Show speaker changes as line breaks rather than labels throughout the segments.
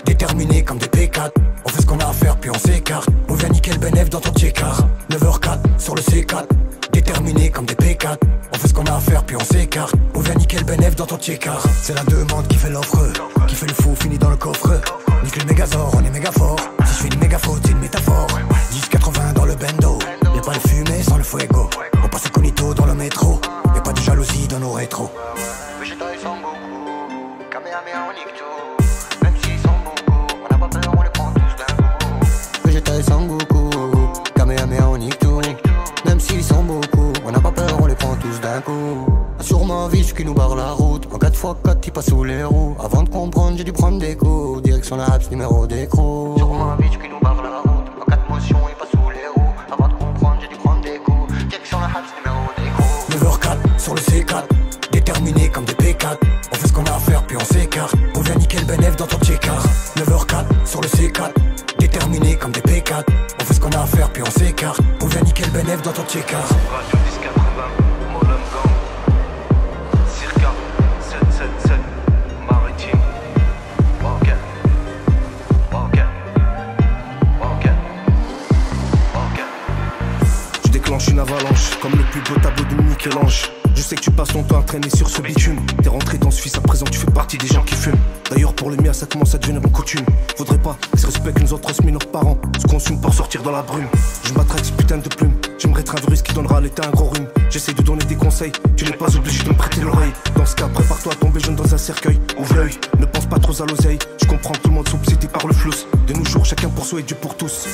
déterminés comme des P4. On fait ce qu'on a à faire puis on s'écarte. On vient niquer le bénéf dans ton check-car. 9h04 sur le C4, déterminés comme des P4. On fait ce qu'on a à faire puis on s'écarte. On vient niquer le bénéf dans ton check-car. C'est la demande qui fait l'offre, qui fait le fou finit dans le coffre. Nique le mégazord, on est méga fort. Si je fais une méga faute, c'est une métaphore. 10,80 dans le bendo, y'a pas de fumée sans le fuego. On passe incognito dans le métro, y'a pas de jalousie dans nos rétros.
Vegeta ils sont beaucoup, Kamehameha on nique tout. Même s'ils sont beaucoup, on n'a pas peur, on les prend tous d'un coup. Vegeta et Sangoku, Kamehameha on nique tout. Même s'ils sont beaucoup, on n'a pas peur, on les prend tous d'un coup. Sur ma vie, qui nous barre la route. En 4x4, il passe sous les roues. Avant de comprendre, j'ai dû prendre des coups. Direction la Haps, numéro d'écrou. Sur ma vie, qui nous barre la route. En 4 motions, il passe sous les roues. Avant de comprendre, j'ai dû prendre des coups. Direction la Haps, numéro d'écrou.
9h04 sur le C4, déterminés comme des P4. On fait ce qu'on a à faire puis on s'écarte. On vient niquer le bénéf dans ton check-car. 9h04 sur le C4, déterminés comme des P4. On fait ce qu'on a à faire puis on s'écarte. On vient niquer le bénéf dans ton check-car.
Radio 1080, mon homme gang. Circa 777, maritime. Ok. Ok. Ok. Ok.
Tu déclenches une avalanche, comme le plus beau tableau de Michel-Ange. Je sais que tu passes ton temps à traîner sur ce bitume. T'es rentré dans ce fils à présent, tu fais partie des gens qui fument. D'ailleurs pour le mien ça commence à devenir une coutume. Faudrait pas que ce respect que nous ont transmis nos parents se consume pour sortir dans la brume. Je m'attraque ce putain de plume. J'aimerais être un virus qui donnera à l'état un gros rhume. J'essaie de donner des conseils, tu n'es pas obligé de me prêter l'oreille. Dans ce cas, prépare-toi à tomber jeune dans un cercueil. Ouvre l'œil, ne pense pas trop à l'oseille. Je comprends que tout le monde soit obsédé par le flou. De nos jours, chacun pour soi et Dieu pour tous.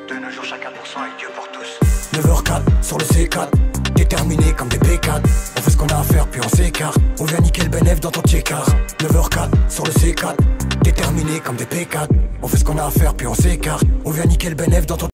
De nos jours, chacun pour soi et Dieu pour tous.
9h04 sur le C4, déterminés comme des P4. On fait ce qu'on a à faire puis on s'écarte. On vient niquer le bénéf dans ton check-car. 9h04 sur le C4, déterminés comme des P4. On fait ce qu'on a à faire puis on s'écarte. On vient niquer le bénéf dans ton